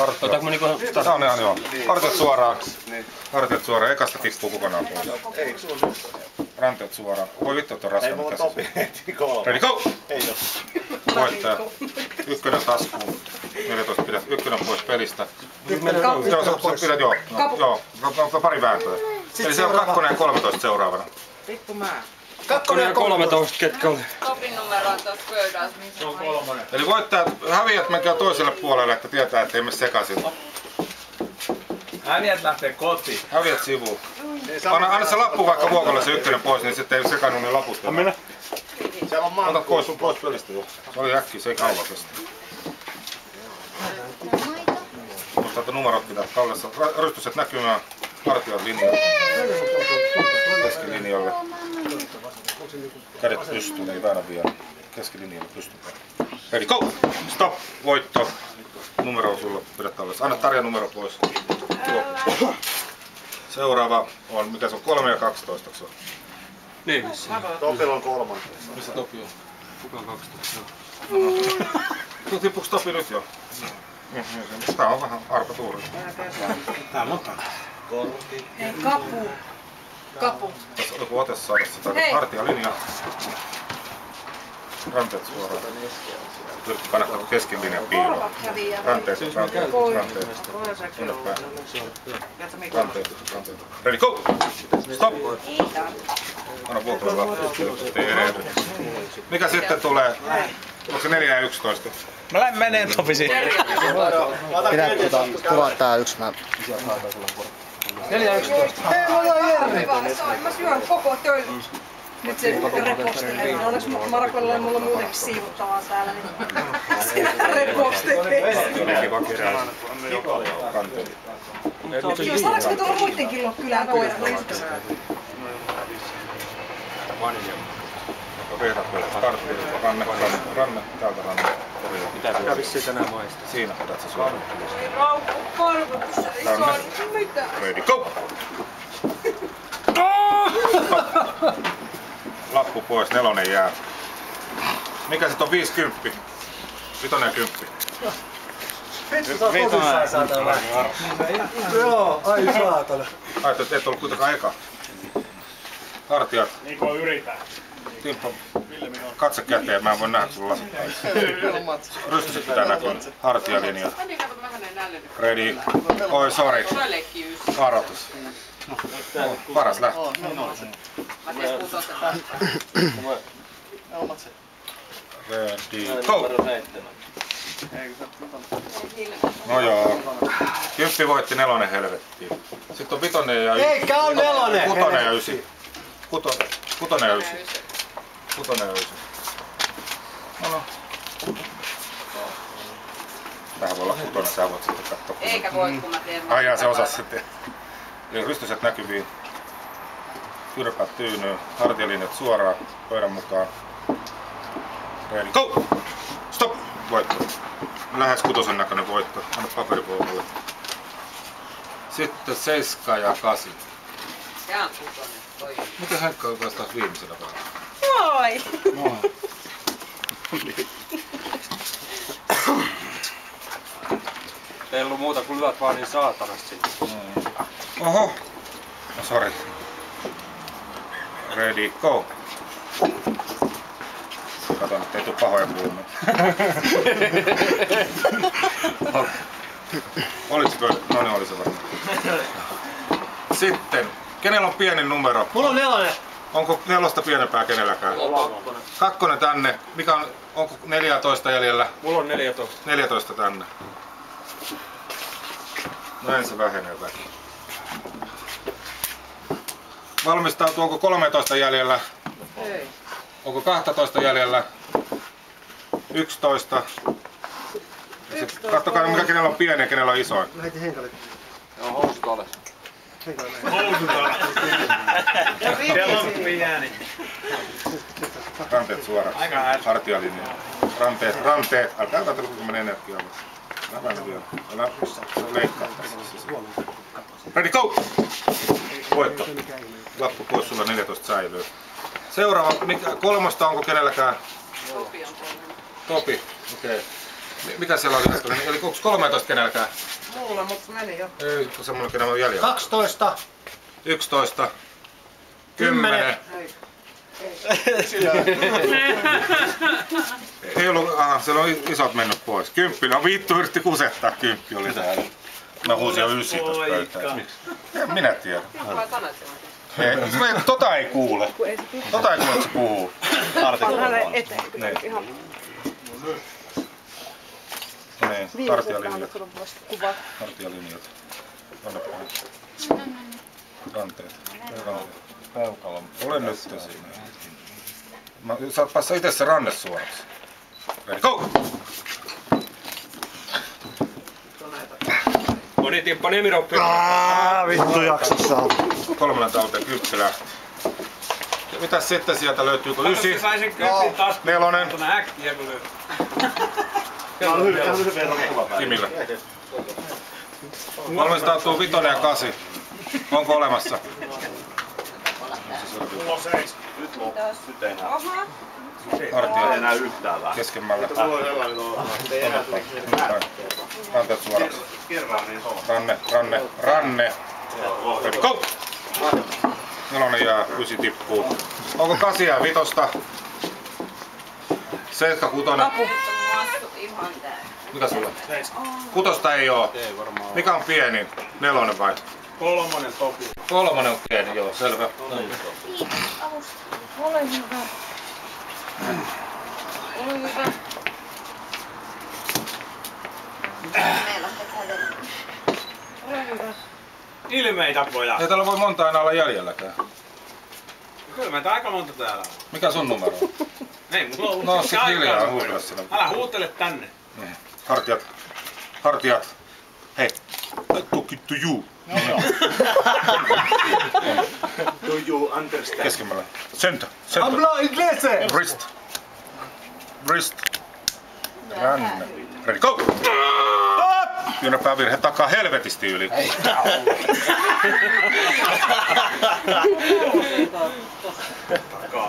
Otanko mä niinku... Tää on ihan joo. Hartiat suoraan. Hartiat suoraan. Ekasta tippuu kokonaan pois. Ranteet suoraan. Voi vittu, että on raskannut käsissä. Ready, go! Voittaja. Ykkönen taskuun. 14 pidät. Ykkönen pois pelistä. Joo, sä pidät joo. Joo, pari vääntöä. Eli se on 2 ja 13 seuraavana. Pikku mä. 2 ja 13 ketkä oli? Topin numero on tuossa pöydässä. Se on 3. Eli voittajat, häviät menkää toiselle puolelle, että tietää, ettei mene sekaisin. Häviät lähtee kotiin. Häviät sivuun. Anna se lappu vaikka Vuokolle se ykkönen pois, niin sitten ei sekannut niin laput. Ota pois sun pois pelistä jo. Se oli äkkiä, se ei kauan kestä. Musta numerot pitää kallessa. Rystykset näkymään hartian linjalle. Keskilinjalle. Kädet pystyyn, ei väännä vielä. Keskilinjalle pystytään. Ready, go! Stop! Voitto. Numero on sulla, pidät tallessa. Anna Tarja numero pois. Seuraava on, mikä se on, 3 ja 12. Niin vissiin. Topilla on 3. Missä Topi on? Kuka on 12? Tippuuko Topi nyt jo? Tää on vähän arpa tuuri. Täällä on taas. Hei, kapu. Kapu. Tässä on joku ote saada sitä hartialinja. Ranteet suoraan. Yritti panna kesken linjan piiloon. Ranteet. Sinne päin. Ranteet. Ready, go! Stop! Anna Vuokolle lappu, ettei erehdy. Mikä sitten tulee? Onko se 4 ja 11? Mä menen Topisiin. Pidä kuvaa tää yks mä. 4 ja 11. Hei, mulla on Jerri. Mä syön koko töön. Nyt se repostelee. Onneksi Markolla mulla on muutenkin siivuttavaa täällä, niin sinä repostelee. Saadaanko me tuolla muidenkin kylään koira? Vehdät vielä. Ranne, täältä ranne. Mitä vissiin tänään maistaa? Siinä pidät se suoraan. Raukku, korvatus, Ranne. mitä? Ready, go! Lappu pois, 4 jää. Mikä sit on 50? 5 ja 10. Vittu, sä oot tosissaan saatana. Joo, ai saatana. Ajattelet, et ollut kuitenkaan eka. Hartiat. Niin kuin yritän. Timppa, katse käteen, mä en voi nähdä sulla lasittaa. Rystyset pitää näkyä. Hartialinja. Ready. Oi, sorry. Varoitus. Paras lähtö. Ready, go! No joo. 10 voitti 4 helvettiin. Sitten on 5 ja 9. Eikä on 4! 6 ja 9. 6 ja 9. 6 ja 9. No. Tähän voi olla 6, sä voit sitten katsoa. Eikä voi, kun mä teen. Ai jaa, se osasi sitten. Eli rystyset näkyviin. Kyrpäät tyynyyn. Hartialinjat suoraan pöydän mukaan. Ready, go! Stop! Voitto. Lähes 6 näköinen voitto. Anna paperipuolelle. Sitten 7 ja 8. Tää on 6. Miten Henkka on taas viimeisenä päällä? Moi! Moi. Ei ollut muuta kuin lyöt vaan niin saatanasti sinne. Oho. No, sorry. Ready, go. Katon, ettei tuu pahoja kuulumia. Olisiko? No niin, oli se varmaan. Sitten, kenellä on pienin numero? Mulla on 4. Onko 4 pienempää kenelläkään? 2 tänne. Mikä on, onko 14 jäljellä? Mulla on 14. 14 tänne. Näin se vähenee väki. Valmistautuu, onko 13 jäljellä? Ei. Onko 12 jäljellä? 11. Katsokaa mikä kenellä on pieni ja kenellä on isoin. Lähetin Henkalle. Joo, housut alas. Siellä on pieni. Ranteet suoraan. Hartialinja. Ranteet. Älkää katsella kuinka menee energiaa. Älä vähän vielä. Älä leikkaa tässä. Ready, go! Voitto. Lappu pois, sulla 14 säilyy. Seuraava, 3 onko kenelläkään? Topi on 3. Topi, okei. Mitä siellä oli äsken? Eli onko 13 kenelläkään? Mulla, mutta meni jo. Ei, semmoinen kenellä on jäljellä. 12. 11. 10. Ei ollut, siellä on isot mennyt pois. 10, no vittu yritti kusettaa, 10 oli täällä. Mä huusin jo 9 tosta pöytään. En minä tiedä. Ei, tota ei kuule. Tota ei kuule, että se puhuu. Niin, hartialinjat. Hartialinjat. Anna päin. Ranteet. Peukalo. Ole nyt siinä. Saat päässä itse se ranne suoraksi. Ready, go! Moni Timppa Nemiroppi. Vittu jaksossa on. 3 talteen kyppilä. Ja mitäs sitten sieltä löytyykö 9? Sai sen kympin taas. 4. Tuonne äkkiä kun lyö. Kimillä. 305 ja 8. Onko olemassa? Hartiat keskemmällä. Ranteet suoraksi. Ranne. Ready, go! 4 jää, 9 tippuu. Onko 8 ja 5? 7, 6. Mikä sulla? 6 ei oo. Mikä on pieni? 4 vai? 3 topi. 3 on pieni, joo, selvä. Ole hyvä. Ole hyvä. Ole hyvä. Ilmeitä pojat. Ei täällä voi monta enää olla jäljelläkään. Kyllä meitä aika monta täällä on. Mikä sun numero on? Ei mulla on No sit hiljaa huudella sinä. Älä huutele tänne. Hartiat. Hartiat. Hei. I talk it to you. Do you understand? Keskemmällä. Center. Center. Habla inglese! Wrist. Wrist. Ranne. Ready, go! Kyynärpäävirhe takaa helvetisti yli.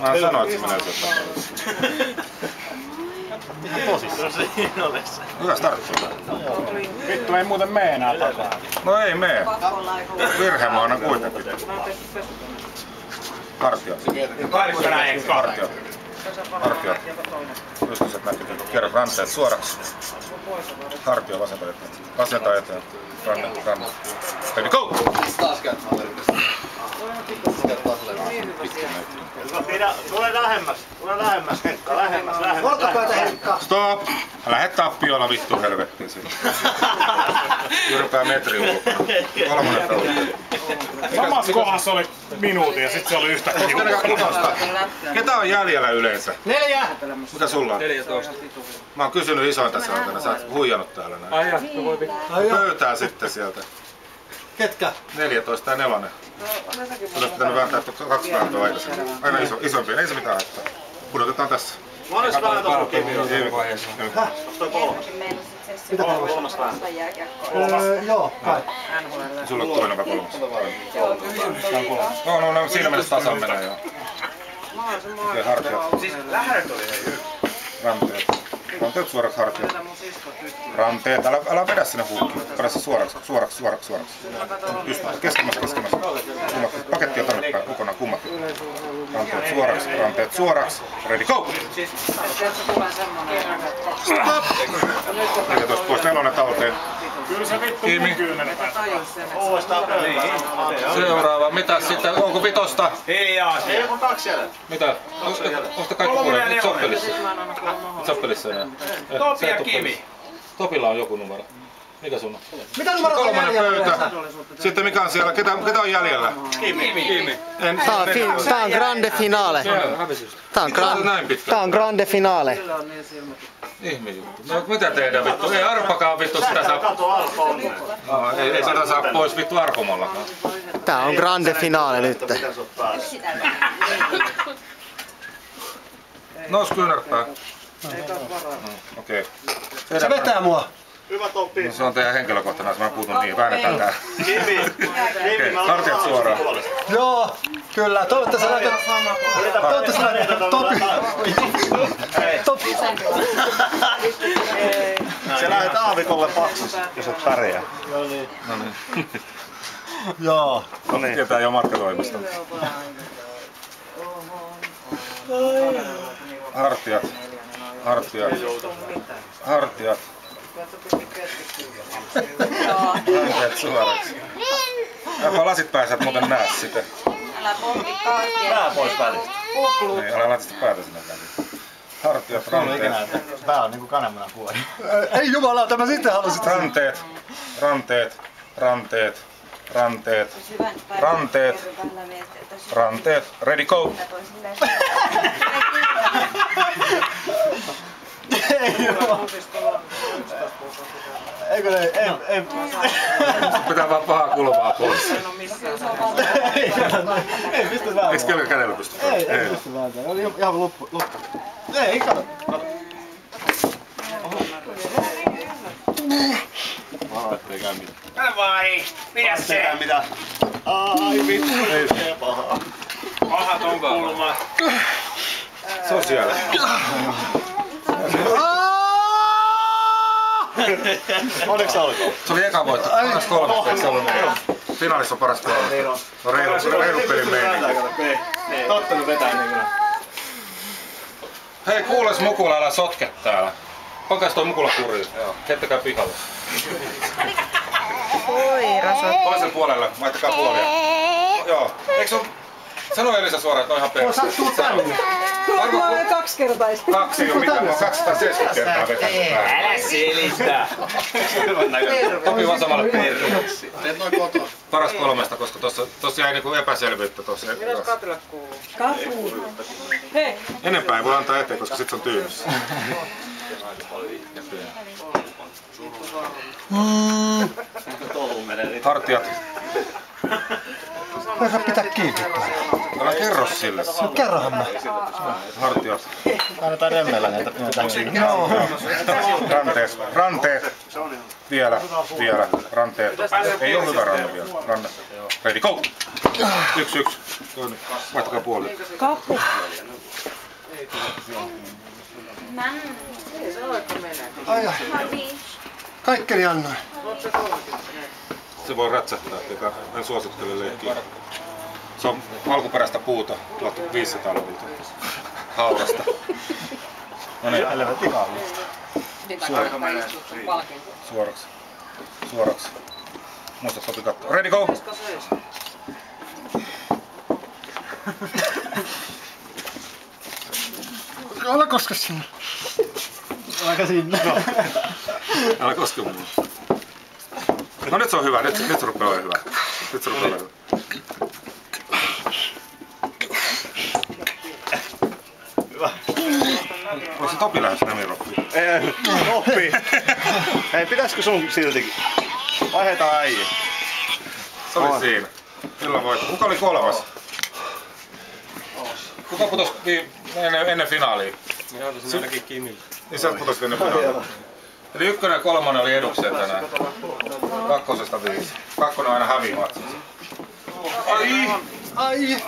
Mä sanoin, että se menee sieltä. Hyvä startti. Vittu ei muuten mee enää takaa. No ei mee. Virhe mä annan kuitenkin. Hartiat. Hartiat. Hartiat. Pystyset näkyy. Kierrä ranteet suoraksi. Hartio vasenta eteen. Vasenta eteen. Ranne. Ready, go! Tule lähemmäs Henkka, lähemmäs. Olkapäätä Henkka. Stop! Lähde tappiolla vittu helvettiin sinne. Yrpää metri ulkona. 3 tauti. Samassa kohdassa oli minuutin ja sit se oli yhtäkkiä. Ketä on jäljellä yleensä? 4. Mitä sulla on? 14. Mä oon kysynyt isointa sieltä, sä oot huijannut täällä näin. Ai no voipi. Pöytää sitten sieltä. Ketkä? 14 ja 4. Olisi pitänyt vääntää 2 vääntöä aikaisemmin. Aina isompi, ei se mitään haittaa. Pudotetaan tässä. Monessa vähän tuossa Kimi on. Toi 3. Mitä kolmas vääntö? Joo, kai. Sulla on toinen vai 3? No, siinä mielessä tasan menee joo. Okei, hartiat. Siis lähdet oli hei hyvä. Ranteet. Ranteet suoraksi hartiat. Ranteet, älä vedä sinne huukkiin. Vedä se suoraksi. Just keskemmässä. Kummatkin. Pakettia tonne päin, kokonaan kummatkin. Ranteet suoraksi. Ready, go! Stop! 14 pois, 4 talteen. Kyllä se vittu Kimi. Uudestaan pöytään. Seuraava, mitä sitten? Onko 5? Hiljaa. Ei kun 2 jäljellä. Mitä? Onko kaikki kuulee? Nyt soppelissa. Soppelissa enää. Topi ja Kimi. Topilla on joku numero. Mikä sun on? Mitä numerot on 3 jäljellä? pöytä. Sitten mikä on siellä? Ketä on jäljellä? Kimi. Tää on grande finale. Tää on grande finale. Ihmejuttu. No mitä tehdään vittu? Ei arpakaan vittu sitä saa. Kato Alfa onneen. Ei sitä saa pois vittu arpomallakaan. Tää on grande finale nyt. Nous kyynärpää. Okei. Se vetää mua. Hyvä Topi. No, se on teidän henkilökohtainen, mä puutun niin. Väännetään tää. Kimi. Okei, hartiat suoraan. Joo. Kyllä, toivottavasti laitat... Toivottavasti laitat Topi. Se lähet aavikolle paksus, jos et pärjää. No niin. Joo. No niin. Tietää jo matkatoimista. Hartiat. Hartiat. Hartiat. Ranteet suoraksi. Älä lasit päässä, et muuten näe sitä. Älä pompi kaikkea. Pää pois välistä. Ei, älä laita sitä päätä sinne väliin. Hartiat, ranteet. Pää on niinku kananmunan puoli. Ei jumalauta, mä sitten halusin. Ranteet. Ranteet. Ranteet. Ranteet. Ranteet. Ranteet. Ready, go! Eikö ne? Ei. Pitää vaan pahaa kulmaa pois. Ei pysty vähän. Eiks kyllä kädellä pysty? Ei pysty vähän. Oli ihan loppu. Ei, kato. Varo ettei käy mitään. Vai, pidä se! Mitä? Ai vittu, ei se pahaa. Pahat on kulma. Se on siellä. Onneksi alkoi. Se oli eka voitto. Paras kolmas, eikö se ollut? Finaalissa on paras kolmas. No reilu pelin meininki. Tottunut vetää niin kuin. Hei kuules Mukula, älä sotke täällä. Pankaas toi Mukula kuriin. Heittäkää pihalle. Toiselle puolelle, vaihtakaa puolia. Joo. Eikö se on... Sano Elisa suoraan, että on ihan perus. Mä olen 2 kertaista. 2 on mitä, mä oon 270 kertaa vetänyt päälle. Älä selitä! Topi vaan samalle perreeksi. Paras kolmesta, koska tossa jäi niinku epäselvyyttä tossa. Mitäs Katille kuuluu? Kapu. Hei. Enempää ei voi antaa eteen, koska sit se on tyynyssä. Hartiat. Voisi pitää kiinni. Älä kerro sille. Kerrohan mä. Hartiat. Annetaan remmellä näitä. Joo. Ranteet. Ranteet. Vielä. Ranteet. Ei oo hyvä ranne vielä. Ranne. Ready, go! 1-1. Toinen. Vaihtakaa puoli. Kapu. Ai. Kaikkeni annoin. Se voi rätsähtää, eikä en suosittele leikkiä. Se on alkuperäistä puuta, 1500-luvulta. Haurasta. No niin. Suoraksi. Suoraksi. Muista Topi katsoa. Ready, go! Älä koske sinne. Aika sinne. Älä koske mua. No nyt se on hyvä, nyt se rupeaa olemaan hyvä. Nyt se rupeaa olemaan hyvä. Onko se Topi lähes Nemiroppiin? Ei, Topi. Hei, pitäisikö sun siltikin? Vaihdetaan äijä. Se oli siinä. Kyllä voit. Kuka oli kolmas? Kuka putosi ennen finaalia? Minä otin ainakin Kimille. Niin sä putosit ennen finaalia. Eli 1 ja 3 oli edukseen tänään. 2-5. 2 on aina häviimatsinsa. Ai!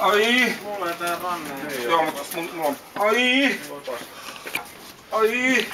Ai! Mulla ei tää ranne. Joo, mutta mulla on... Ai! Ai!